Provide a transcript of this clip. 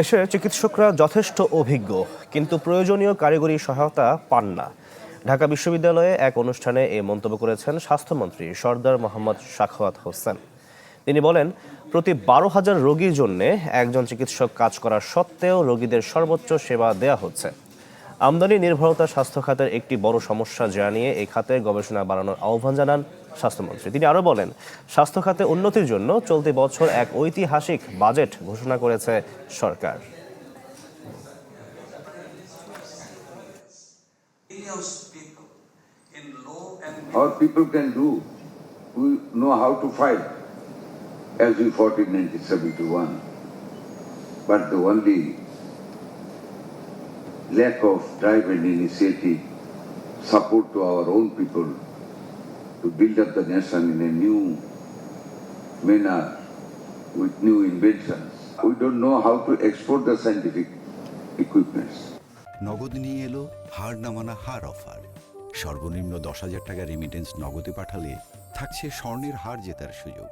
দেশের চিকিৎসকরা যথেষ্ট অভিজ্ঞ, কিন্তু প্রয়োজনীয় কারিগরি সহায়তা পান না। ঢাকা বিশ্ববিদ্যালয়ে এক অনুষ্ঠানে এই মন্তব্য করেছেন স্বাস্থ্যমন্ত্রী সরদার মোহাম্মদ সাখাওয়াত হোসেন। তিনি বলেন, প্রতি 12,000 রোগীর জন্য একজন চিকিৎসক কাজ করার সত্ত্বেও রোগীদের সর্বোচ্চ সেবা দেয়া হচ্ছে। আমদানি নির্ভরতা স্বাস্থ্য খাতের একটি বড় সমস্যা জানিয়ে এই খাতে গবেষণা বাড়ানোর আহ্বান জানান স্বাস্থ্যমন্ত্রী। তিনি আরও বলেন, স্বাস্থ্য খাতে উন্নতির জন্য চলতি বছর এক ঐতিহাসিক বাজেট ঘোষণা করেছে সরকার। Our people can do. We know how to fight, as we fought in 1971. But the only lack of drive and initiative, support to our own people to build up the nation in a new manner with new inventions. We don't know how to export the scientific equipments. নগদ নিয়ে এলো হার না মানা হার offer. সর্বনিম্ন 10,000 টাকা remittance নগদে পাঠালে থাকছে স্বর্ণের হার জেতার সুযোগ।